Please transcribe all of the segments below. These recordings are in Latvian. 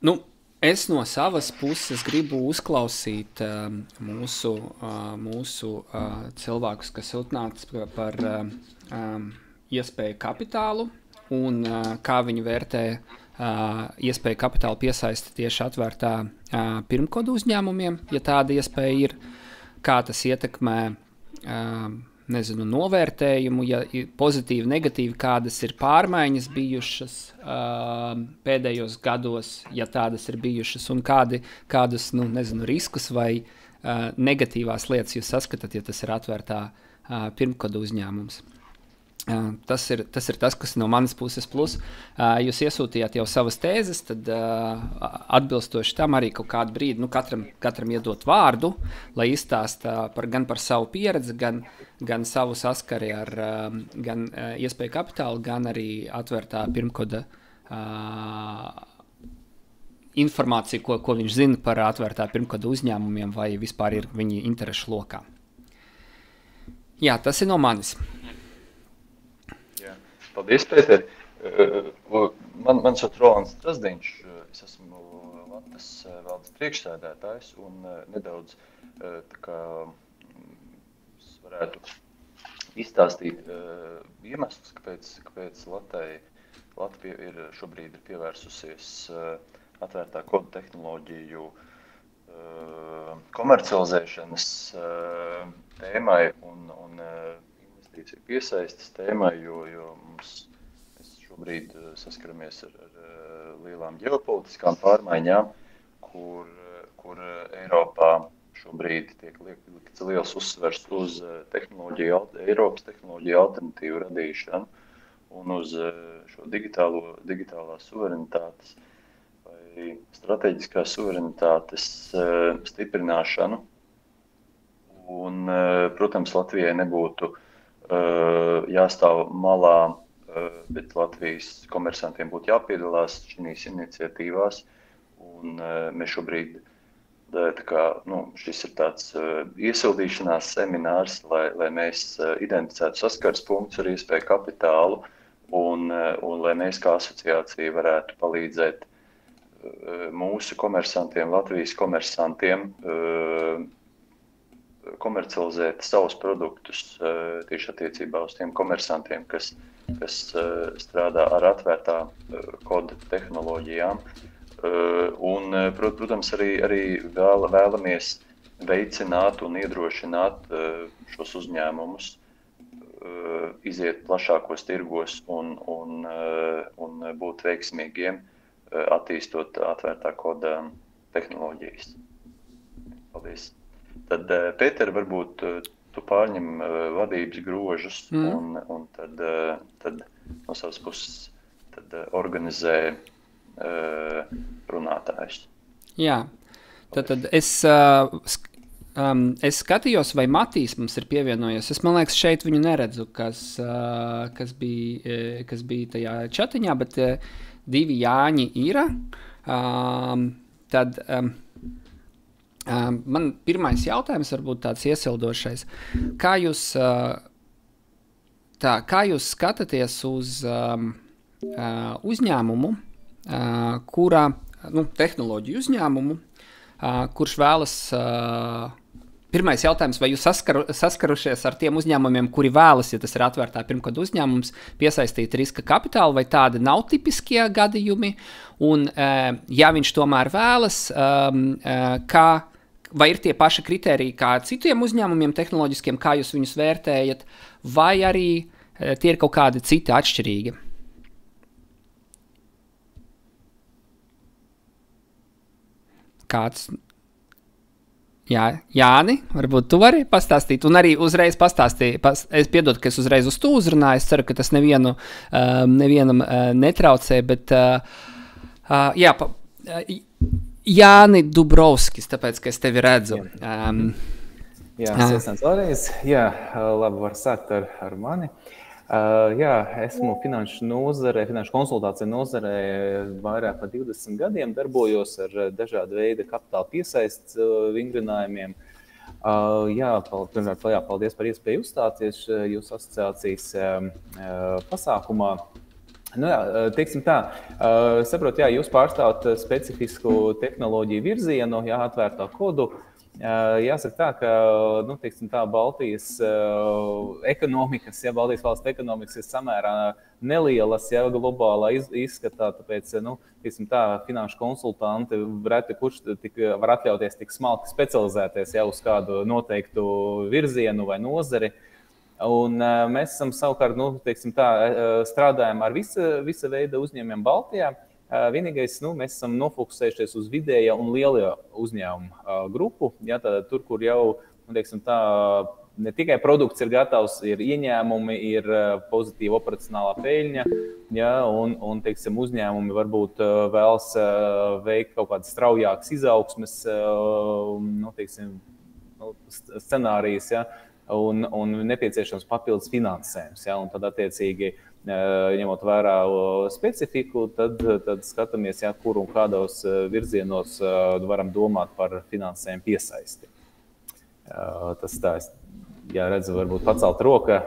Nu, es no savas puses gribu uzklausīt mūsu cilvēkus, kas utnāca par iespēju kapitālu un kā viņi vērtē iespēju kapitālu piesaisti tieši atvērtā pirmkodu uzņēmumiem, ja tāda iespēja ir, kā tas ietekmē nezinu, novērtējumu, ja pozitīvi, negatīvi, kādas ir pārmaiņas bijušas pēdējos gados, ja tādas ir bijušas, un kādus nezinu, riskus vai negatīvās lietas jūs saskatāt, ja tas ir atvērtā pirmkodu uzņēmums. Tas ir tas, kas no manas puses plus. Jūs iesūtījāt jau savas tēzes, tad atbilstoši tam arī kaut kādu brīdi katram iedot vārdu, lai izstāsta gan par savu pieredzi, gan savu saskari ar gan iespēju kapitālu, gan arī atvērtā pirmkoda informāciju, ko viņš zina par atvērtā pirmkoda uzņēmumiem vai vispār ir viņa interešu lokā. Jā, tas ir no manis. Paldies, Pēter. Man sauc Rolands Trasdiņš, es esmu Latvijas valdes priekšsēdētājs un nedaudz tā kā es varētu izstāstīt iemeslus, kāpēc Latvija ir šobrīd pievērsusies atvērtā koda tehnoloģiju komercializēšanas tēmai un investīciju piesaistes tēmai, jo mēs šobrīd saskaramies ar lielām ģeopolitiskām pārmaiņām, kur Eiropā šobrīd tiek likts liels uzsvers uz Eiropas tehnoloģiju alternatīvu radīšanu un uz šo digitālās suverenitātes vai strateģiskās suverenitātes stiprināšanu. Un, protams, Latvijai nebūtu jāstāv malā, bet Latvijas komersantiem būtu jāpiedalās šīs iniciatīvās. Un mēs šobrīd, šis ir tāds iesildīšanās seminārs, lai mēs identificētu saskars punktus ar iespēju kapitālu un lai mēs kā asociācija varētu palīdzēt mūsu komersantiem, Latvijas komersantiem, komercializēt savus produktus tieši attiecībā uz tiem komersantiem, kas strādā ar atvērtā koda tehnoloģijām. Un, protams, arī vēlamies veicināt un iedrošināt šos uzņēmumus, iziet plašākos tirgos un būt veiksmīgiem, attīstot atvērtā koda tehnoloģijas. Paldies! Tad, Pēter, varbūt tu pārņem vadības grožus un tad no savas puses organizē runātājus. Jā, tad es skatījos, vai Matīs mums ir pievienojies. Man liekas, šeit viņu neredzu, kas bija tajā čatiņā, bet divi Jāņi ir. Man pirmais jautājums varbūt tāds iesildošais. Kā jūs skatāties uz uzņēmumu, kura, tehnoloģiju uzņēmumu, kurš vēlas, pirmais jautājums, vai jūs saskarušies ar tiem uzņēmumiem, kuri vēlas, ja tas ir atvērtā pirmkoda uzņēmums, piesaistīt riska kapitālu, vai tādi nav tipiskie gadījumi, un ja viņš tomēr vēlas, vai ir tie paši kriteriji kā citiem uzņēmumiem tehnoloģiskiem, kā jūs viņus vērtējat, vai arī tie ir kaut kādi citi atšķirīgi? Kāds? Jā, Jāni, varbūt tu vari pastāstīt, un arī uzreiz pastāstīji, es piedodu, ka es uzreiz uz tu uzrunāju, es ceru, ka tas nevienam netraucē, bet jā, Jāni Dubrovskis, tāpēc, ka es tevi redzu. Jā, sveicināts vēlreiz. Jā, labi var sākt ar mani. Jā, esmu finanšu konsultāciju nozarē vairāk par 20 gadiem, darbojos ar dažādu veidu kapitāla piesaists vingrinājumiem. Jā, paldies par iespēju uzstāties jūsu asociācijas pasākumā. Nu jā, teiksim tā, saprot, jā, jūs pārstāvat specifisku tehnoloģiju virzienu, jā, atvērtā kodu. Jāsaka tā, ka, nu, teiksim tā, Baltijas ekonomikas, ja Baltijas valsts ekonomikas ir samērā nelielas, ja globālā izskatā, tāpēc, nu, teiksim tā, finanšu konsultanti reti kurš var atļauties tik smalki specializēties jau uz kādu noteiktu virzienu vai nozari. Un mēs esam savukārt, nu, teiksim tā, strādājam ar visa veida uzņēmumiem Baltijā. Vienīgais, nu, mēs esam nofokusējušies uz vidēja un lielie uzņēmumu grupu. Ja, tur, kur jau, nu, teiksim tā, ne tikai produkts ir gatavs, ir ieņēmumi, ir pozitīva operacionālā peļņa, ja, un teiksim, uzņēmumi varbūt vēlas veikt kaut kādas straujākas izaugsmes, nu, teiksim, scenārijas, ja. Un nepieciešams papildus finansējums. Ja? Un tad, attiecīgi, ņemot vērā specifiku, tad skatāmies, ja, kur un kādos virzienos varam domāt par finansējumu piesaisti. Tas tā, ja redzu, varbūt pacelt roka.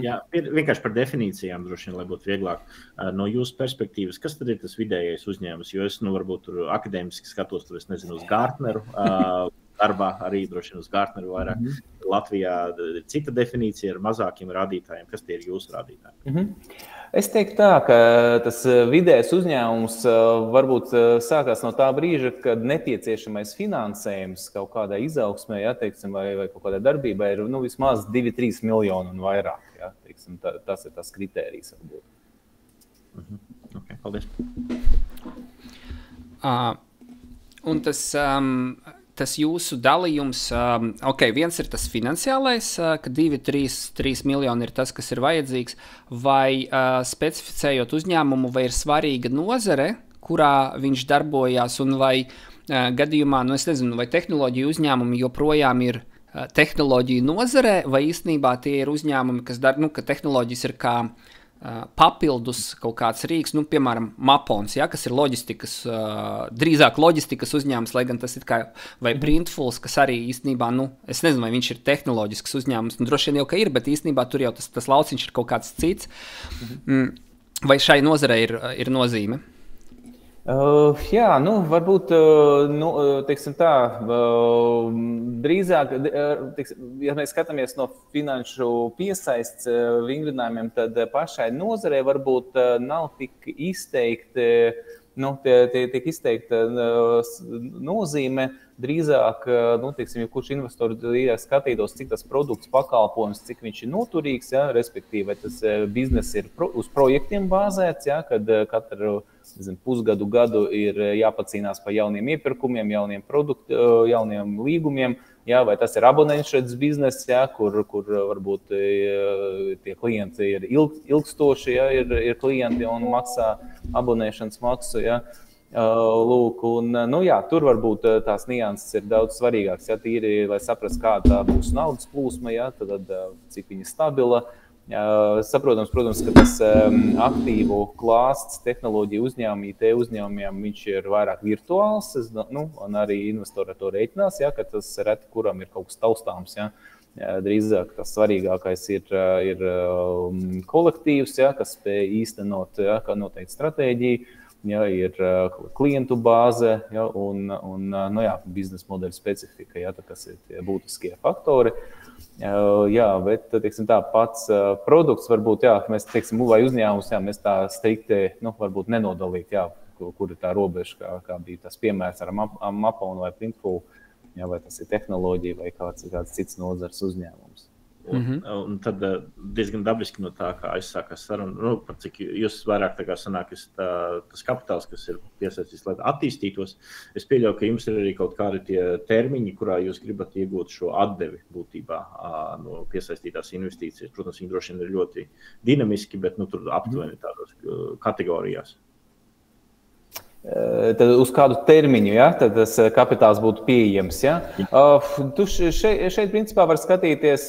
Jā, vienkārši par definīcijām droši vien, lai būtu vieglāk. No jūsu perspektīvas, kas tad ir tas vidējais uzņēmums? Jo es, nu, varbūt tur akadēmiski skatos, tur es nezinu, uz Gartneru, darbā arī droši vien uz Gartneru vairāk. Latvijā ir cita definīcija ar mazākiem rādītājiem. Kas tie ir jūsu rādītāji? Es teiktu tā, ka tas vidējais uzņēmums varbūt sākās no tā brīža, kad nepieciešamais finansējums kaut kādai izaugsmē, ja, teiksim, vai kaut kādai darbībai ir, nu, vismaz 2-3 miljoni un vairāk. Ja, teiksim, tas ir tas kritērijs. Okay, paldies. Un tas jūsu dalījums, viens ir tas finansiālais, ka 2-3 miljoni ir tas, kas ir vajadzīgs, vai specificējot uzņēmumu, vai ir svarīga nozare, kurā viņš darbojās, un vai gadījumā, nu es nezinu, vai tehnoloģiju uzņēmumi joprojām ir tehnoloģiju nozarē, vai īstenībā tie ir uzņēmumi, kas dara, nu, ka tehnoloģijas ir kā papildus kaut kāds rīks, nu, piemēram, Mapons, ja, kas ir loģistikas, drīzāk loģistikas uzņēmums, lai gan tas ir kā, vai Printfuls, kas arī īstenībā, nu, es nezinu, vai viņš ir tehnoloģisks uzņēmums, nu, droši vien jau, ka ir, bet īstenībā tur jau tas lauciņš ir kaut kāds cits. Vai šai nozarei ir nozīme? Jā, nu, varbūt, nu, teiksim tā, drīzāk, teiksim, ja mēs skatāmies no finanšu piesaists vingrinājumiem, tad pašai nozarei varbūt nav tik izteikti, nu, tiek izteikta nozīme. Drīzāk, nu, teiksim, ja kurš investors skatītos, cik tas produkts, pakalpojums, cik viņš ir noturīgs, ja, respektīvi, tas biznes ir uz projektiem bāzēts, ja, kad katru pusgadu ir jāpacīnās par jauniem iepirkumiem, jauniem jauniem līgumiem, ja, vai tas ir abonenšētas biznes, ja, kur varbūt tie klienti ir ilgstoši, ja, ir klienti un maksā abonēšanas maksu, ja. Lūk, un, nu jā, tur varbūt tās nianses ir daudz svarīgākas, ja, tīri, lai saprast, kāda būs naudas plūsma, ja, tad cik viņa stabila. Saprotams, protams, ka tas aktīvu klāsts tehnoloģiju uzņēmumi, IT uzņēmumiem, viņš ir vairāk virtuāls, nu, un arī investori to reiķinās, ja, ka tas reti, kuram ir kaut kas taustāms, ja. Drīzāk tas svarīgākais ir kolektīvs, ja, kas spēj īstenot, ja, kā noteikti stratēģiju. Ja, ir klientu bāze, ja, un nu, jā, biznesa modeļa specifika, ja, kas ir tie būtiskie faktori. Jā, bet, teiksim, tā pats produkts varbūt, jā, mēs, teiksim, vai uzņēmums, jā, mēs tā strikti, nu, varbūt nenodalīt, jā, kur ir tā robeža, kā bija tas piemērs ar Maponu vai Printful, jā, vai tas ir tehnoloģija vai kāds cits nozars uzņēmums. Un tad diezgan dabiski no tā, kā aizsākās saruna, nu, par cik jūs vairāk tā kā sanākas tas kapitāls, kas ir piesaistīts, lai attīstītos. Es pieļauju, ka jums ir arī kaut kādi tie termiņi, kurā jūs gribat iegūt šo atdevi būtībā no piesaistītās investīcijas. Protams, viņi droši vien ir ļoti dinamiski, bet nu, tur aptuveni tādos kategorijās. Tad uz kādu termiņu, ja, tad tas kapitāls būtu pieejams. Ja. Tu šeit principā var skatīties,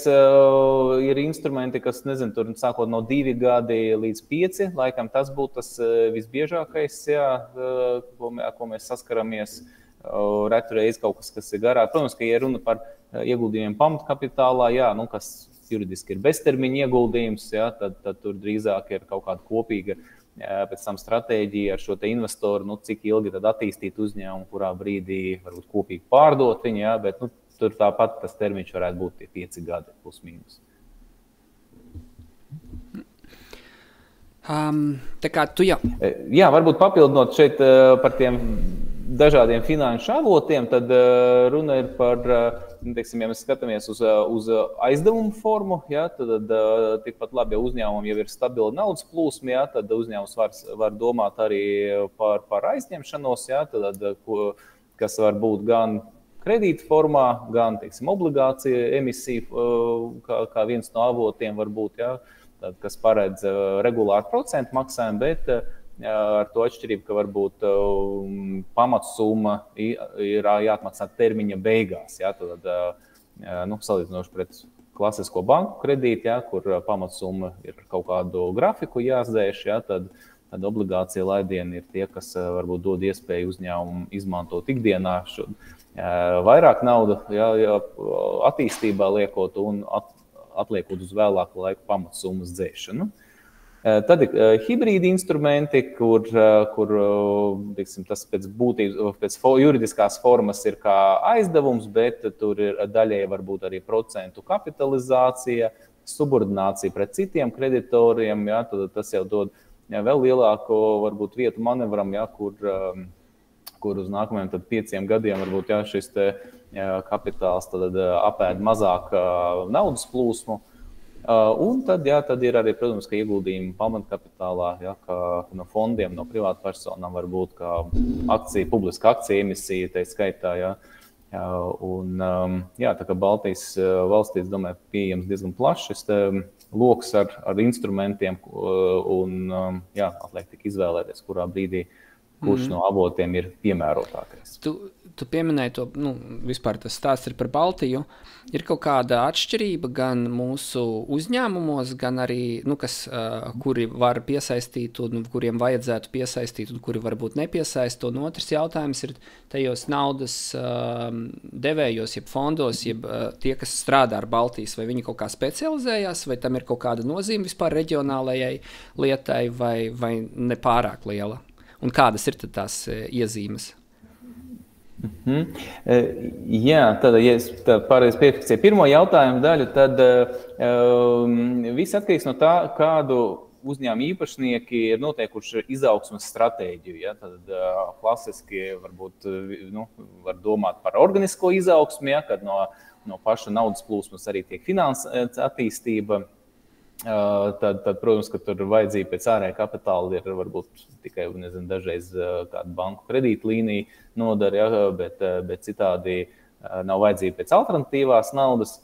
ir instrumenti, kas, nezinu, tur sākot no 2 gadi līdz 5, laikam tas būtu tas visbiežākais, ja, ko mēs saskaramies. Retu reizi kaut kas ir garāk. Protams, ka, ja runa par ieguldījumiem pamatkapitālā, jā, nu, kas juridiski ir beztermiņa ieguldījums, ja, tad tur drīzāk ir kaut kāda kopīga pēc tam stratēģija ar šo te investoru, cik ilgi tad attīstīt uzņēmumu, kurā brīdī varbūt kopīgi pārdot viņu, ja, bet tur tāpat tas termiņš varētu būt 5 gadi plus mīnus. Tā kā tu jau. Jā, varbūt papildinot šeit par tiem dažādiem finanšu avotiem, tad runa ir par, teiksim, ja mēs skatāmies uz aizdevumu formu, ja, tad tikpat labi, ja uzņēmumam jau ir stabila naudas plūsma, ja, tad uzņēmums var domāt arī par aizņemšanos, ja, tad, kas var būt gan kredīta formā, gan, teiksim, obligācija emisija, kā viens no avotiem var būt, ja, tad, kas paredz regulāru procentu maksājumu, bet ar to atšķirību, ka varbūt pamatsumma ir jāatmaksā termiņa beigās. Ja, tad, salīdzinoši pret klasisko banku kredītu, ja, kur pamatsumma ir kaut kādu grafiku jāsdēš, ja, tad obligācija laidieni ir tie, kas varbūt dod iespēju uzņēmumu izmantot ikdienā vairāk naudu, ja, attīstībā liekot un atliekot uz vēlāku laiku pamatsummas dzēšanu. Tad ir hibrīdi instrumenti, kur teiksim, tas pēc būtības, pēc juridiskās formas ir kā aizdevums, bet tur ir daļēji varbūt arī procentu kapitalizācija, subordinācija pret citiem kreditoriem, ja, tad tas jau dod vēl lielāko varbūt vietu manevram, ja, kur uz nākamajiem 5 gadiem varbūt ja, šis kapitāls tad apēd mazāk naudas plūsmu. Un tad ir arī, protams, ka ieguldījumi pamatkapitālā, ja, no fondiem, no privātpersonām var būt kā akcija, publiska akcija emisija, tai skaitā. Ja. Un, jā, tā kā Baltijas valstīs, domāju, pieejams diezgan plašs loks ar instrumentiem un jā, atliek tik izvēlēties, kurā brīdī kurš no avotiem ir piemērotākais. Tu pieminēji to, vispār tas stāsts ir par Baltiju. Ir kaut kāda atšķirība gan mūsu uzņēmumos, gan arī, kuri var piesaistīt un kuriem vajadzētu piesaistīt un kuri varbūt nepiesaist. Un otrs jautājums ir tajos naudas devējos, jeb fondos, jeb tie, kas strādā ar Baltijas, vai viņi kaut kā specializējās, vai tam ir kaut kāda nozīme vispār reģionālajai lietai, vai nepārāk liela? Un kādas ir tad tās iezīmes? Jā, tad, ja es pareizi piefiksēju pirmo jautājumu daļu, tad viss atkarīgs no tā, kādu uzņēmumu īpašnieki ir noteikuši izaugsmes stratēģiju. Ja? Tad klasiski varbūt var domāt par organisko izaugsmu, ja? Kad no paša naudas plūsmas arī tiek finansēta attīstība. Tad, protams, ka tur vajadzība pēc ārējā kapitāla ir varbūt tikai, dažreiz kāda banku kredītlīnija nodara, ja, bet citādi nav vajadzība pēc alternatīvās naudas.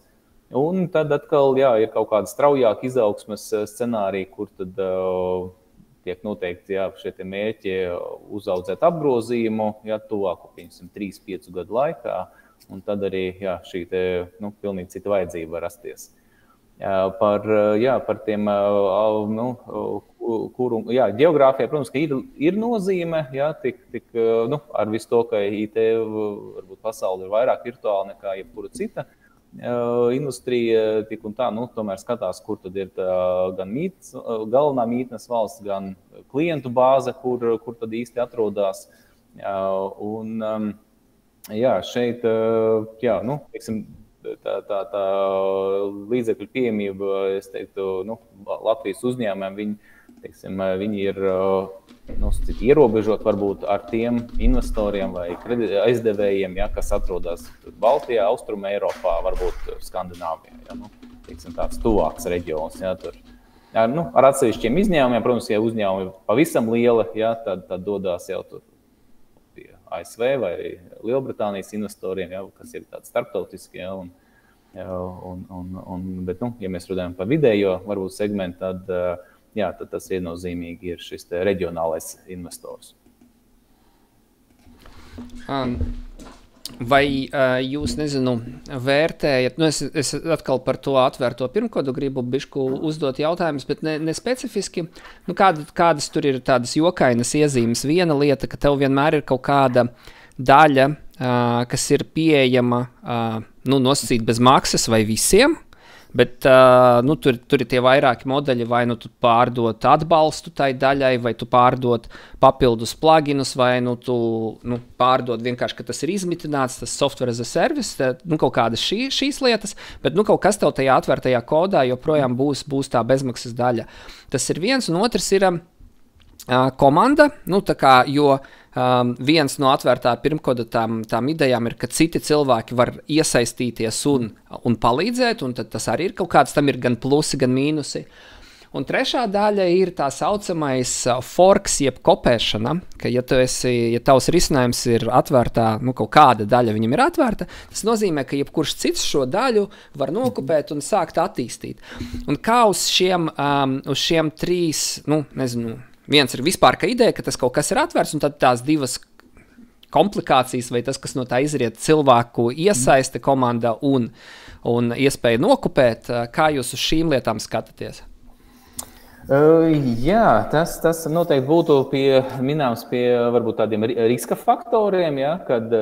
Un tad atkal, jā, ir kaut kāda straujāka izaugsmes scenārija, kur tad tiek noteikti, jā, šie tie mērķi uzaudzēt apgrozījumu, jā, tuvāku, 3-5 gadu laikā, un tad arī, jā, šī te, pilnīgi cita vajadzība var rasties. Par tiem, geogrāfijā, protams, ka ir nozīme, jā, ar visu to, ka IT varbūt pasauli ir vairāk virtuāli nekā jebkura cita industrija, tik un tā, tomēr skatās, kur tad ir gan galvenā mītnes valsts, gan klientu bāze, kur tad īsti atrodas. Un, jā, šeit, jā, teiksim, tā līdzekļu pieejamība, es teiktu, Latvijas uzņēmumiem, viņi ir ierobežot varbūt ar tiem investoriem vai aizdevējiem, ja, kas atrodas Baltijā, Austrumē Eiropā, varbūt Skandināvijā, ja, teiksim, tāds tuvāks reģions. Ja, tur. Ar atsevišķiem izņēmumiem, protams, ja uzņēmumi pavisam liela, ja, tad dodās jau tur pie ASV vai Lielbritānijas investoriem, ja, kas ir tādi starptautiski. Ja, bet, ja mēs runājam par vidējo varbūt segmentu, tad, jā, tad tas viennozīmīgi ir šis reģionālais investors. Vai jūs, vērtējat, es atkal par to atvērto pirmkodu gribu bišku uzdot jautājumus, bet ne specifiski, kādas tur ir tādas jokainas iezīmes. Viena lieta, ka tev vienmēr ir kaut kāda daļa, kas ir pieejama, nosacīt bez maksas vai visiem, Bet tur ir tie vairāki modeļi, vai tu pārdod atbalstu tai daļai, vai tu pārdod papildus pluginus, vai tu pārdod vienkārši, ka tas ir izmitināts, tas software as a service, kaut kādas šīs lietas, bet kaut kas tev tajā atvērtajā kodā joprojām būs tā bezmaksas daļa. Tas ir viens, un otrs ir komanda, jo viens no atvērtā pirmkoda tām idejām ir, ka citi cilvēki var iesaistīties un palīdzēt, un tas arī ir kaut kāds, tam ir gan plusi, gan mīnusi. Un trešā daļa ir tā saucamais forks, jeb kopēšana, ka ja tavs risinājums ir atvērtā, kaut kāda daļa viņam ir atvērta, tas nozīmē, ka jebkurš cits šo daļu var nokopēt un sākt attīstīt. Un kā uz šiem trīs, viens ir vispār ka ideja, ka tas kaut kas ir atvērts, un tad tās divas komplikācijas, vai tas, kas no tā izriet, cilvēku iesaiste komanda un iespēja nokopēt, kā jūs uz šīm lietām skatāties? Jā, tas noteikti būtu minēms pie varbūt tādiem riska faktoriem, ja, kad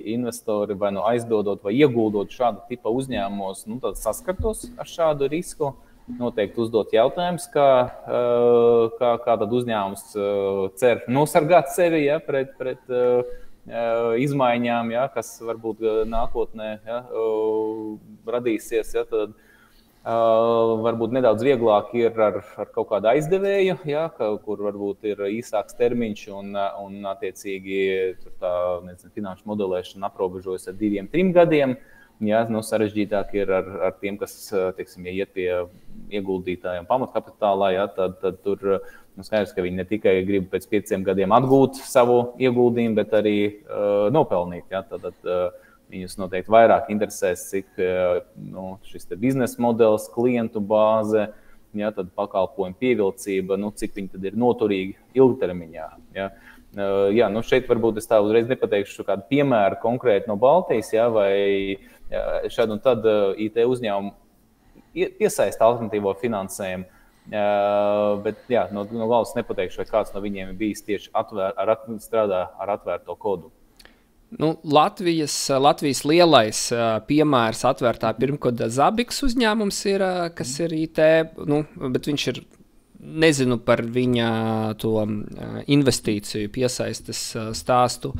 investori vai aizdodot vai ieguldot šādu tipa uzņēmumos, tad saskartos ar šādu risku. Noteikti uzdot jautājums, kā tad uzņēmums cer nosargāt sevi pret izmaiņām, kas varbūt nākotnē radīsies. Tad varbūt nedaudz vieglāk ir ar kaut kādu aizdevēju, kur varbūt ir īsāks termiņš un attiecīgi finanšu modelēšana aprobežojas ar 2-3 gadiem. Sarežģītāk ir ar tiem, kas, iet pie ieguldītājiem pamatkapitālā, tad tur skaidrs, ka viņi ne tikai grib pēc 5 gadiem atgūt savu ieguldījumu, bet arī nopelnīt. Tad viņus noteikti vairāk interesēs, cik šis biznesa modelis, klientu bāze, tad pakalpojumu pievilcība, cik viņi tad ir noturīgi ilgtermiņā. Šeit varbūt es tā uzreiz nepateikšu kādu piemēru konkrēti no Baltijas, vai šādu un tad IT uzņēmumu piesaista alternatīvo finansējumu, bet no valsts nepateikšu, vai kāds no viņiem ir bijis tieši strādā ar atvērto kodu. Latvijas lielais piemērs atvērtā pirmkoda Zabiks uzņēmums ir, kas ir IT, bet viņš ir, nezinu par viņa to investīciju piesaistes stāstu.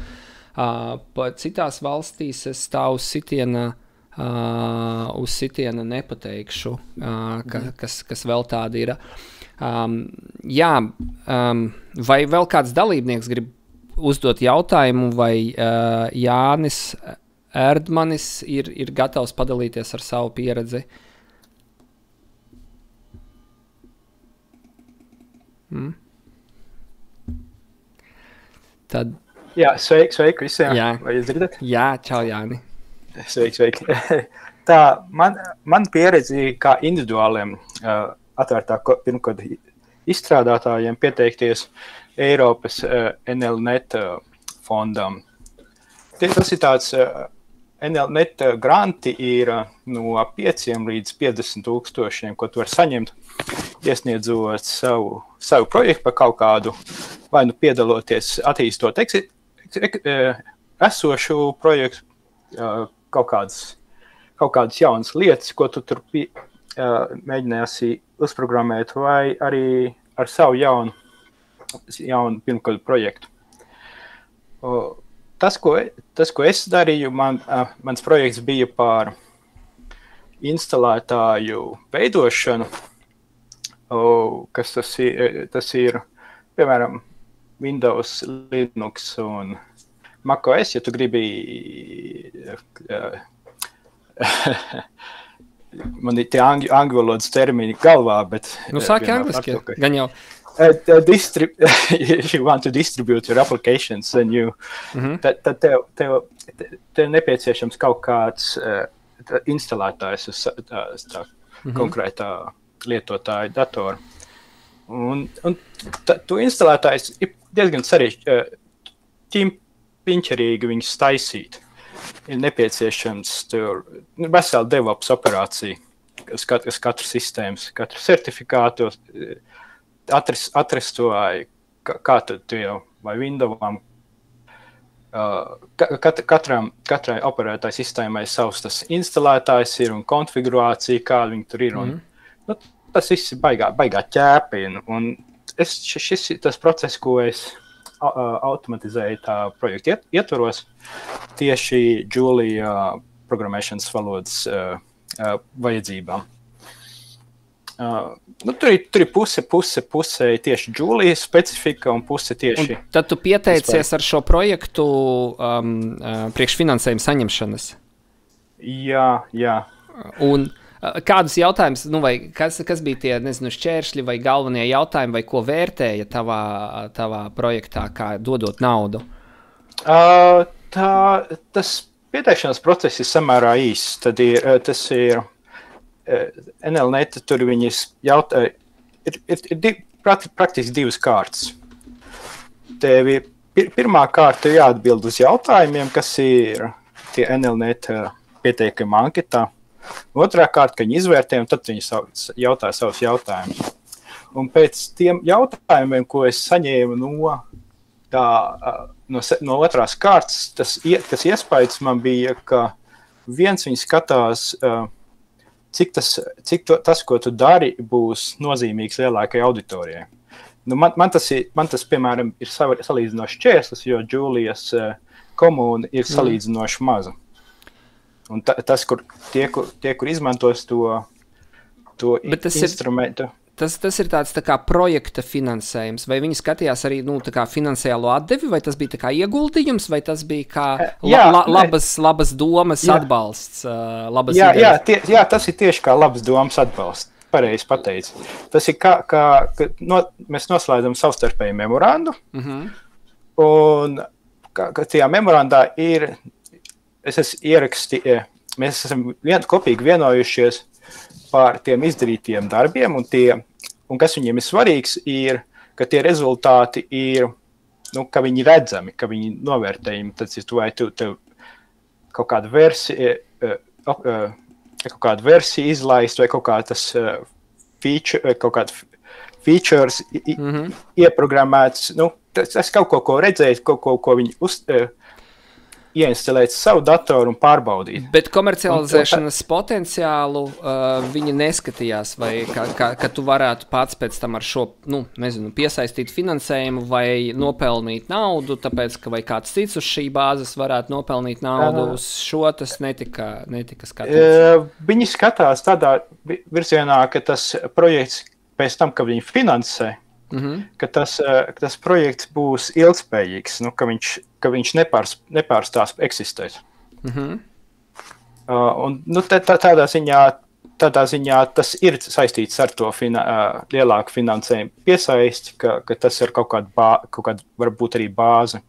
Citās valstīs es tā uz sitiena nepateikšu, kas vēl tādi ir. Vai vēl kāds dalībnieks grib uzdot jautājumu, vai Jānis Erdmanis ir gatavs padalīties ar savu pieredzi? Tad... Jā, sveiki visiem. Jā. Vai jūs dzirdat? Jā, čau, Jāni. Sveiki. Tā, man pieredzi kā individuāliem atvērtā pirmkoda izstrādātājiem pieteikties Eiropas NLNet fondam. Tas ir tāds NLNet granti ir no 5 līdz 50 tūkstošiem, ko tu vari saņemt, iesniedzot savu projektu par kaut kādu, vai piedaloties attīstot esošu projektu, kaut kādas jaunas lietas, ko tu tur mēģināsi uzprogrammēt, vai arī ar savu jaunu pirmkodu projektu. Tas, ko es darīju, mans projekts bija par instalētāju veidošanu, kas tas ir, piemēram, Windows, Linux un macOS, ja tu gribi, man ir tie angļu valodas termini galvā, bet... Sāki angliski, gan jau. If you want to distribute your applications, then tad tev nepieciešams kaut kāds instalētājs uz tā konkrētā lietotāja datora. Un tu instalētājs ir diezgan sarežģīti, piņķerīgi viņus taisīt. Ir nepieciešams vesela DevOps operācija, kas katru sistēmas, katru certifikātu atrast to, kā tu jau vai Windowsam katrai operētāju sistēmai savs tas instalētājs ir un konfigurācija, kāda viņi tur ir. Un, tas viss ir baigā ķēpina. Un šis ir tas process, ko es automatizēju tā projekta ietvaros tieši Julia programmēšanas valodas vajadzībām. Tur ir puse tieši Julia specifika un puse tieši... Un tad tu pieteicies ar šo projektu priekšfinansējuma saņemšanas? Jā. Un kādus jautājumus, vai kas bija tie, šķēršļi vai galvenie jautājumi, vai ko vērtēja tavā projektā, kā dodot naudu? Tas pieteikšanās process ir samērā īss. Tas ir NLNet, tur viņas jautāja, ir praktiski divas kārtas. Tev pirmā kārta ir jāatbild uz jautājumiem, kas ir tie NLNet pieteikumi anketā. Otrā kārta, ka viņi izvērtē, un tad viņi jautāja savus jautājumus. Un pēc tiem jautājumiem, ko es saņēmu no otrās kārtas, tas iespējas man bija, ka viens viņi skatās, cik tas, ko tu dari, būs nozīmīgs lielākai auditorijai. Man tas, piemēram, ir salīdzinoši čēslis, jo Julijas komūna ir salīdzinoši maza. Un tas, kur kur izmantos to instrumentu. Tas ir tāds tā kā projekta finansējums, vai viņi skatījās arī tā kā finansiālo atdevi, vai tas bija tā kā ieguldījums, vai tas bija kā labas domas atbalsts? Jā, tas ir tieši kā labas domas atbalsts, pareizi pateicis. Tas ir mēs noslēdzam savstarpēju memorandu, un tajā memorandā mēs esam kopīgi vienojušies par tiem izdarītiem darbiem, un kas viņiem ir svarīgs, ir, ka tie rezultāti ir, ka viņi redzami, ka viņi novērtējumi, tad vai tev kaut kāda versija izlaist, vai kaut kādas features ieprogrammētas. Tas kaut ko redzēt, ko viņi ieinstalēt savu datoru un pārbaudīt. Bet komercializēšanas potenciālu viņi neskatījās, vai ka tu varētu pats pēc tam ar šo, piesaistīt finansējumu vai nopelnīt naudu, tāpēc, ka vai kāds cits uz šī bāzes varētu nopelnīt naudu, uz šo tas netika skatīts. Viņi skatās tādā virzienā, ka tas projekts pēc tam, ka viņi finansē, ka tas projekts būs ilgspējīgs, ka viņš nepārstās eksistēt. Un, tādā ziņā tas ir saistīts ar to lielāku finansējumu piesaisti, ka tas ir kaut kāda varbūt arī bāze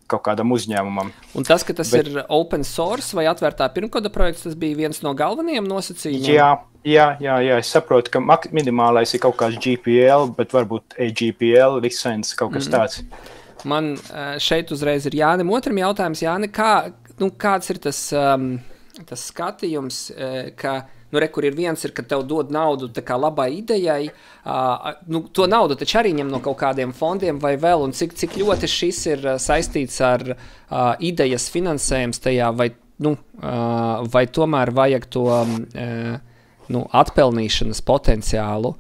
kaut kādam uzņēmumam. Un tas, ka tas ir open source vai atvērtā pirmkoda projekts, tas bija viens no galvenajiem nosacījumiem? Jā, es saprotu, ka minimālais ir kaut kāds GPL, bet varbūt AGPL licences kaut kas tāds. Man šeit uzreiz ir Jānim otram jautājums. Jāni, kāds ir tas skatījums, ka kur ir viens, ka tev dod naudu tā kā labai idejai, to naudu taču arī ņem no kaut kādiem fondiem vai vēl, un cik ļoti šis ir saistīts ar idejas finansējums tajā, vai tomēr vajag to atpelnīšanas potenciālu.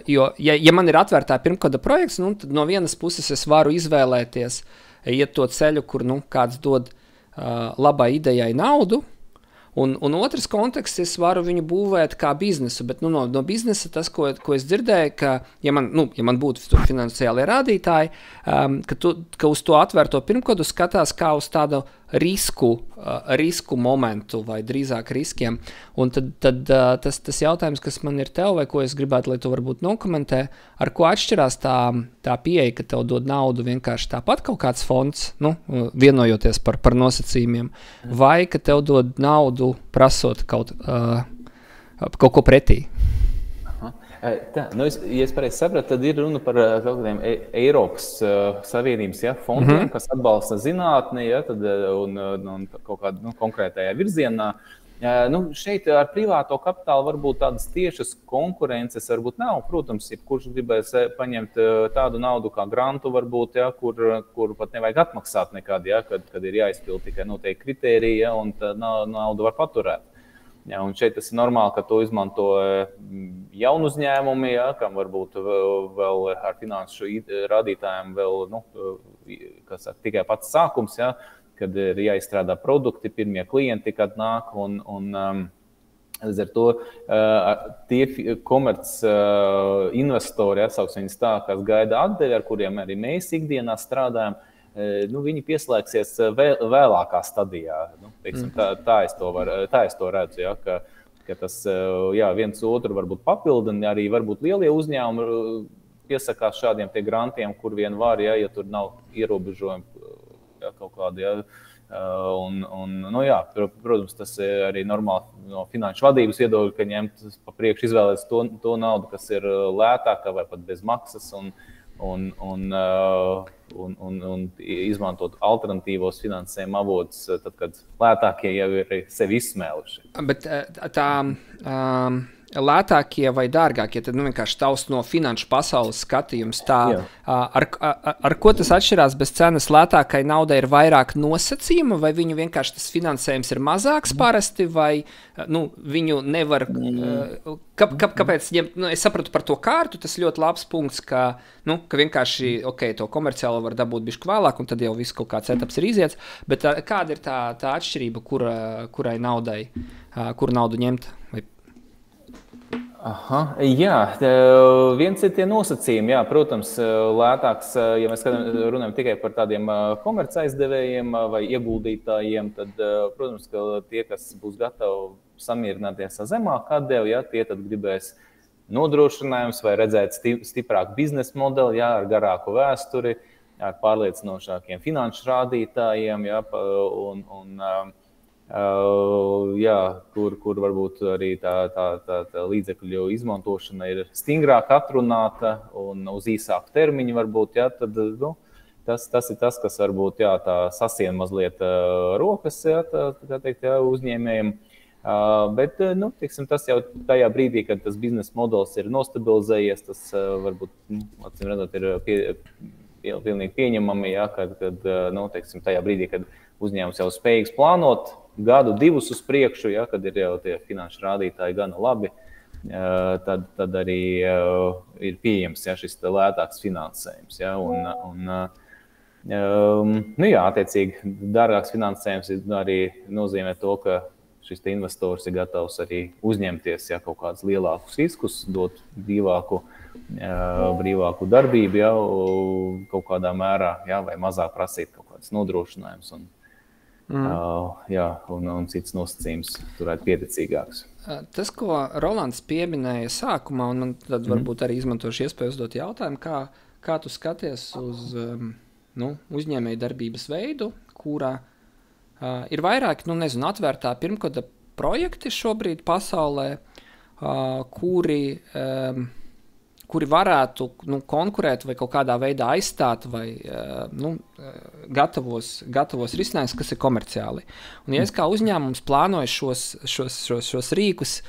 Jo, ja man ir atvērtā pirmkoda projekts, tad no vienas puses es varu izvēlēties iet to ceļu, kur kāds dod labai idejai naudu, un otrs konteksts, es varu viņu būvēt kā biznesu, bet no biznesa tas, ko es dzirdēju, ka, ja man būtu finansiālie rādītāji, ka uz to atvērto pirmkodu skatās kā uz tādu risku momentu vai drīzāk riskiem. Un tad tas jautājums, kas man ir tev, vai ko es gribētu, lai tu varbūt nokomentē, ar ko atšķirās tā pieeja, ka tev dod naudu vienkārši tāpat kaut kāds fonds, vienojoties par nosacījumiem, vai ka tev dod naudu prasot kaut ko pretī? Ja es pareizi sapratu, tad ir runa par kaut kādiem Eiropas Savienības fondiem, kas atbalsta zinātni, un kaut kādā konkrētajā virzienā. Šeit ar privāto kapitālu varbūt tādas tiešas konkurences varbūt nav. Protams, jebkurš gribēs paņemt tādu naudu kā grantu, varbūt, ja, kur pat nevajag atmaksāt nekad, ja, kad ir jāizpild tikai noteikti kritēriji, ja, un naudu var paturēt. Ja, un šeit tas ir normāli, ka to izmanto jaunu uzņēmumi, ja, kam varbūt vēl ar finanšu rādītājiem vēl, tikai pats sākums, ja, kad ir jāizstrādā produkti, pirmie klienti, kad nāk, un līdz ar to tie komerc investori, atsauksim viņus tā, kas gaida atdevi, ar kuriem arī mēs ikdienā strādājam, viņi pieslēgsies vēlākā stadijā. Tā es to redzu, ja, ka tas viens otru varbūt papildina, arī varbūt lielie uzņēmumi piesakās šādiem tie grantiem, kur vien var, ja tur nav ierobežojumi. Kaut kādi, protams, tas ir arī normāli no finanšu vadības viedokļa, ka ņemt pa priekšu izvēlēties to naudu, kas ir lētāka vai pat bez maksas un izmantot alternatīvos finansējuma avotus, tad, kad lētākie jau ir sevi izsmēluši. Bet tā lētākie vai dārgākie, tad vienkārši tavs no finanšu pasaules skatījums tā, ar ko tas atšķirās bez cenas? Lētākai naudai ir vairāk nosacījumu, vai viņu vienkārši tas finansējums ir mazāks parasti, vai viņu nevar, kāpēc, es sapratu par to kārtu, tas ļoti labs punkts, ka vienkārši, to komerciālo var dabūt bišķi vēlāk, un tad jau viss kaut kāds etaps ir iziets, bet kāda ir tā atšķirība, kurai naudai, kuru naudu ņemt? Viens ir tie nosacījumi, protams, lētāks, ja mēs runājam tikai par tādiem komercaizdevējiem vai ieguldītājiem, tad, protams, ka tie, kas būs gatavi samierināties ar zemāku atdevi, tie tad gribēs nodrošinājums vai redzēt stiprāku biznesa modeli, ar garāku vēsturi, ar pārliecinošākiem finanšu rādītājiem, kur varbūt arī tā līdzekļu izmantošana ir stingrāk atrunāta un uz īsāku termiņu varbūt, tad tas ir tas, kas varbūt tā sasien mazliet rokas, tā teikt, uzņēmējiem. Bet tas jau tajā brīdī, kad tas biznesa modelis ir nostabilizējies, tas varbūt, acīm redzot, ir pilnīgi pieņemami, kad tajā brīdī, kad uzņēmums jau spējīgs plānot gadu, divus uz priekšu, kad ir jau tie finanšu rādītāji gana labi, tad arī ir pieejams šis lētāks finansējums. Attiecīgi, dārgāks finansējums arī nozīmē to, ka šis investors ir gatavs arī uzņemties kaut kādus lielākus riskus, dot brīvāku darbību kaut kādā mērā, vai mazāk prasīt kaut kādas nodrošinājumus un cits nosacījums turēt pieticīgāks. Tas, ko Rolands pieminēja sākumā, un man tad varbūt arī izmantošu iespēju uzdot jautājumu, kā tu skaties uz uzņēmēju darbības veidu, kurā ir vairāki, atvērtā pirmkoda projekti šobrīd pasaulē, kuri varētu konkurēt vai kaut kādā veidā aizstāt vai gatavos risinājumus, kas ir komerciāli. Un ja es kā uzņēmums plānoju šos rīkus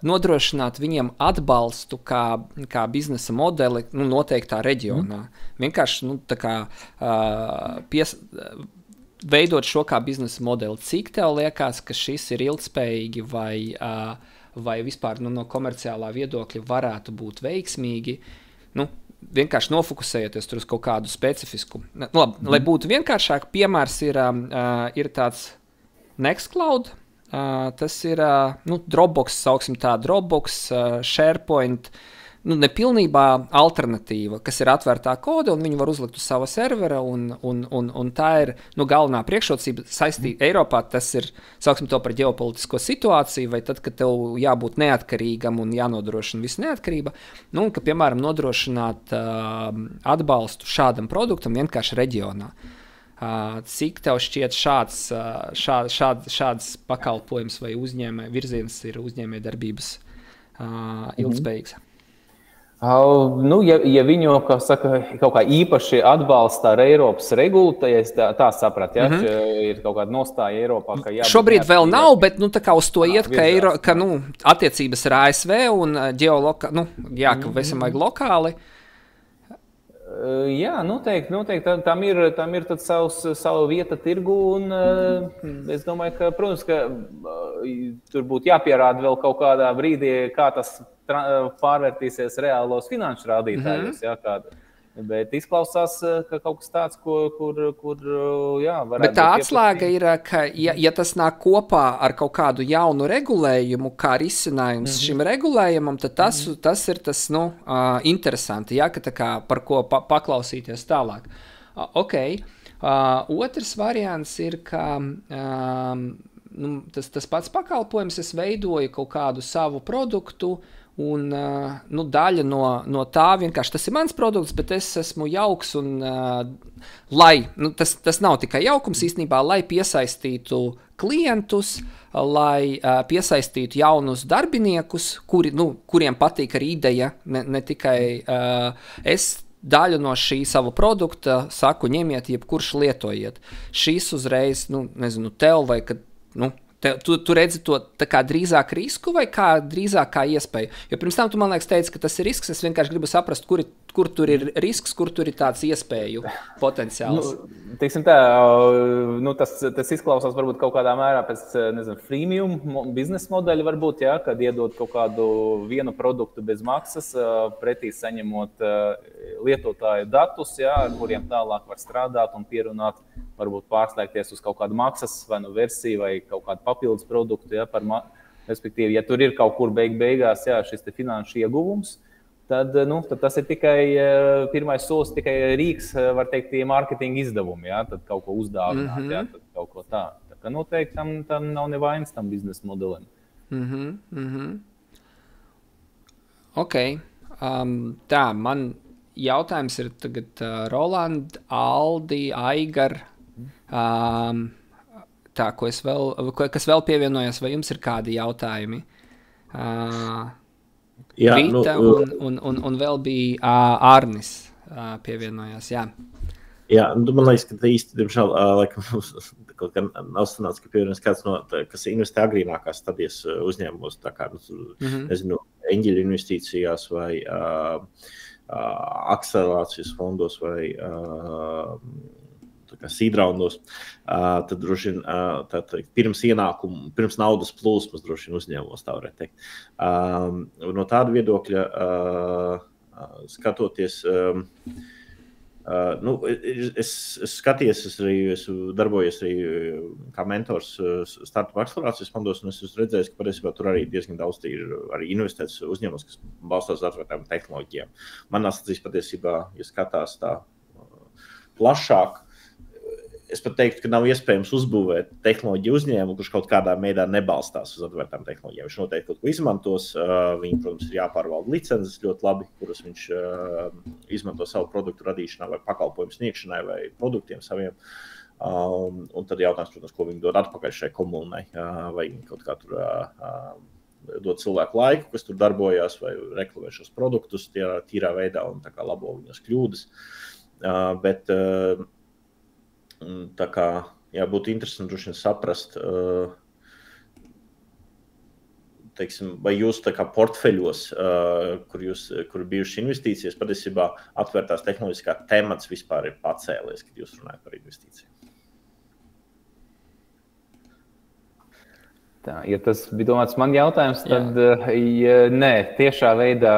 nodrošināt viņiem atbalstu kā biznesa modeli noteiktā reģionā. Vienkārši veidot šo kā biznesa modeli. Cik tev liekas, ka šis ir ilgspējīgi vai vispār no komerciālā viedokļa varētu būt veiksmīgi, vienkārši nofokusējoties tur uz kaut kādu specifisku. Lai būtu vienkāršāk, piemērs ir tāds Nextcloud, tas ir Dropbox, sauksim tā, Dropbox, SharePoint, nepilnībā alternatīva, kas ir atvērtā koda, un viņi var uzlikt uz sava servera, un tā ir galvenā priekšrocība saistīta Eiropā. Tas ir, sauksim to par ģeopolitisko situāciju, vai tad, kad tev jābūt neatkarīgam un jānodrošina viss neatkarība, un ka, piemēram, nodrošināt atbalstu šādam produktam vienkārši reģionā. Cik tev šķiet šāds pakalpojums vai virziens ir uzņēmēja darbības ilgspējīgs? Ja viņu, kā saka, kaut kā īpaši atbalsta ar Eiropas regulu, tad tā sapratu, ja, ir kaut kāda nostāja Eiropā, ka jābūt šobrīd vēl nav, bet tā kā uz to iet, ka attiecības ar ASV un ka visam vajag lokāli. Jā, noteikti. Tam ir sava vieta tirgu, un es domāju, ka, protams, ka tur būtu jāpierāda vēl kaut kādā brīdī, kā tas pārvērtīsies reālos finanšu rādītājos. Bet izklausās, ka kaut kas tāds, kur varētu bet tā atslēga ir, ka ja tas nāk kopā ar kaut kādu jaunu regulējumu, kā risinājums šim regulējumam, tad tas ir tas interesanti, ka tā kā par ko paklausīties tālāk. Otrs variants ir, ka tas pats pakalpojums, es veidoju kaut kādu savu produktu, un daļa no tā vienkārši tas ir mans produkts, bet es esmu jauks un tas nav tikai jaukums īstenībā, lai piesaistītu klientus, lai piesaistītu jaunus darbiniekus, kuriem patīk arī ideja, ne tikai es daļu no šī sava produkta saku, ņemiet, jebkurš lietojiet. Šīs uzreiz, tev vai kad, Tu redzi to tā kā drīzāk risku vai drīzāk kā iespēju? Jo pirms tam tu, man liekas, teici, ka tas ir risks. Es vienkārši gribu saprast, kur tur ir risks, kur tur ir tāds iespēju potenciāls. Teiksim tā, tas izklausās varbūt kaut kādā mērā pēc, freemium biznesa modeļa varbūt, kad iedod kaut kādu vienu produktu bez maksas, pretī saņemot lietotāju datus, ar kuriem tālāk var strādāt un pierunāt, varbūt pārslēgties uz kaut kādu maksas vai versiju vai kaut kādu papildus produktu, respektīvi, ja tur ir kaut kur beigās šis finanšu ieguvums, tad tas ir tikai pirmais solis, tikai rīks, var teikt, mārketinga izdevumi, tad kaut ko uzdāvināt, tad kaut ko tā. Tā kā noteikti tam nav nevainas tam biznesa modelim. Ok. Tā, man jautājums ir tagad Roland, Aldi, Aigar, tā, kas vēl pievienojas, vai jums ir kādi jautājumi? Jā, Vita un vēl bija Arnis pievienojās, jā. Jā, man liekas, ka īsti, diemžēl, kaut kā nav sanācis, ka pievienojas kāds kas investē agrīnākās stadijas uzņēmumos, tā kā, nezinu, eņģeļu investīcijās vai akcelerācijas fondos vai seedraundos, tad droši vien pirms naudas plūsmas droši vien uzņēmumos, tā varētu teikt. No tāda viedokļa skatoties, es skatījos, es darbojos arī kā mentors startup akcelerācijas fondos, un es redzēju, ka patiesībā tur arī diezgan daudz ir arī investēts uzņēmums, kas balstās uz atvērtām tehnoloģijām. Manās acīs patiesībā, ja skatās tā plašāk, es pat teiktu, ka nav iespējams uzbūvēt tehnoloģiju uzņēmumu, kurš kaut kādā veidā nebalstās uz atvērtām tehnoloģijām. Viņš noteikti kaut ko izmantos, viņi, protams, ir jāpārvalda licences ļoti labi, kuras viņš izmanto savu produktu radīšanā vai pakalpojumu sniegšanai vai produktiem saviem. Un tad jautājums, protams, ko viņi dod atpakaļ šai komunai, vai viņi kaut kā tur dod cilvēku laiku, kas tur darbojās, vai reklamē šos produktus tīrā veidā un tā kā labo viņas kļūdas. Bet tā kā, būtu interesanti droši vien saprast, teiksim, vai jūs tā kā portfeļos, kur bijušas investīcijas, patiesībā atvērtās tehnoloģiskā temats vispār ir pacēlies, kad jūs runājat par investīcijām? Tā, ja tas bija domāts man jautājums, tad nē, tiešā veidā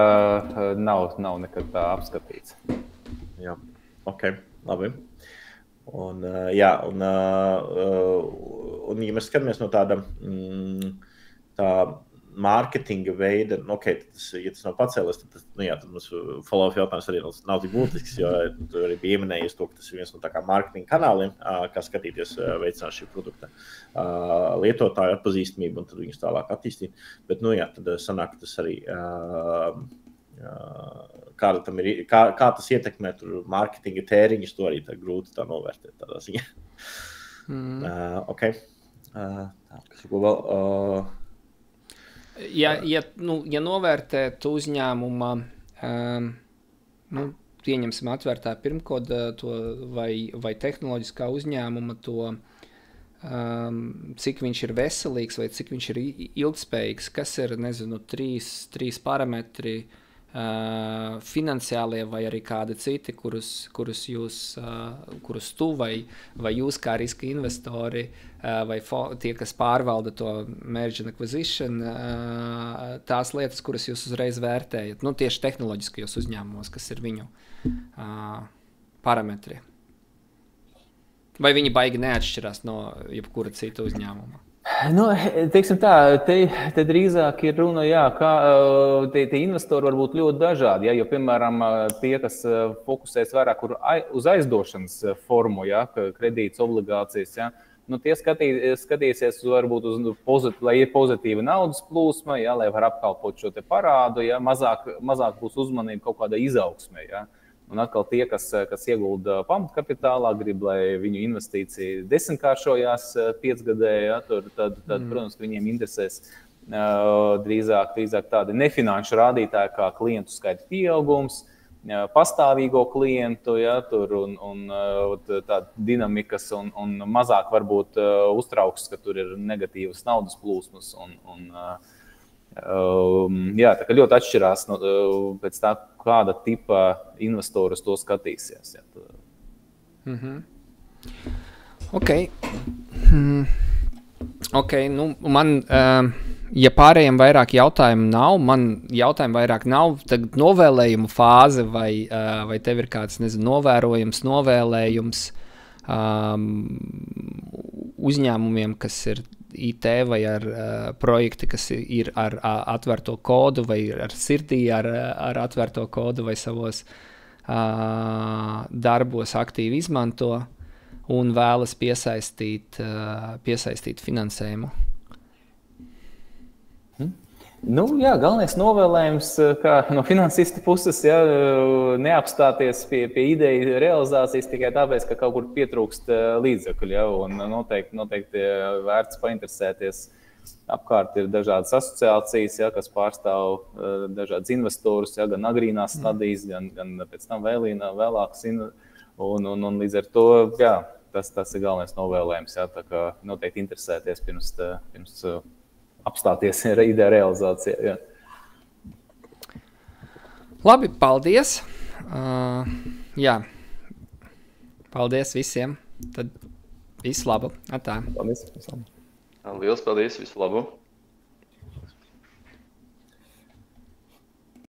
nav nekad tā apskatīts. Jā, ok, labi. Un ja mēs skatāmies no tāda mārketinga veida, ja tas nav pacēlies, tad mums follow-up jautājums arī nav tik būtisks, jo tu arī bija ieminējies to, ka tas ir viens no tā kā mārketinga kanāliem, kā skatīties veicināt šī produkta lietotāju atpazīstamību un tad viņus tālāk attīstīt. Bet, tad sanāk, ka tas arī kā tas ietekmē mārketinga tēriņus, to arī tā grūti tā novērtēt tādā ziņā. Ok. Kas ir ko vēl? Ja novērtēt uzņēmuma pieņemsim atvērtā pirmkoda to vai tehnoloģiskā uzņēmuma to, cik viņš ir veselīgs vai cik viņš ir ilgspējīgs, kas ir, nezinu, trīs parametri, finansiālie vai arī kādi citi, kurus tu vai jūs kā riska investori vai tie, kas pārvalda to merge and acquisition, tās lietas, kuras jūs uzreiz vērtējat, tieši tehnoloģiskajos uzņēmumos, kas ir viņu parametri. Vai viņi baigi neatšķirās no jebkura cita uzņēmuma? Teiksim tā, te drīzāk ir runa, kā tie investori var būt ļoti dažādi, jo, piemēram, tie, kas fokusēs vairāk uz aizdošanas formu, kredītas, obligācijas, tie skatīsies varbūt lai ir pozitīva naudas plūsma, lai var apkalpot šo te parādu, mazāk būs uzmanība kaut kāda izaugsmē, Un atkal tie, kas iegulda pamatkapitālā, grib, lai viņu investīcija 10-kāršojās 5-gadē, tad, protams, viņiem interesēs drīzāk tādi nefinanšu rādītāji, kā klientu skaita pieaugums, pastāvīgo klientu, un tāda dinamikas un mazāk varbūt uztrauks, ka tur ir negatīvas naudas plūsmas tā kā ļoti atšķirās pēc tā, kāda tipa investorus to skatīsies. Ok, man, ja pārējiem vairāk jautājumu nav, tagad novēlējumu fāze vai tev ir kāds, novēlējums uzņēmumiem, kas ir IT vai ar projekti, kas ir ar atvērto kodu vai ar sirdī ar atvērto kodu vai savos darbos aktīvi izmanto un vēlas piesaistīt finansējumu. Galvenais novēlējums, kā no finansista puses, neapstāties pie ideju realizācijas tikai tāpēc, ka kaut kur pietrūkst līdzekļu, un noteikti vērts painteresēties. Apkārt ir dažādas asociācijas, kas pārstāv dažādas investorus, gan agrīnās stadijas, gan pēc tam vēlākas, un līdz ar to, tas ir galvenais novēlējums, tā kā noteikti interesēties pirms apstāties ideja realizācijā. Labi, paldies. Paldies visiem. Tad visu labu. Atā. Paldies. Liels paldies, visu labu.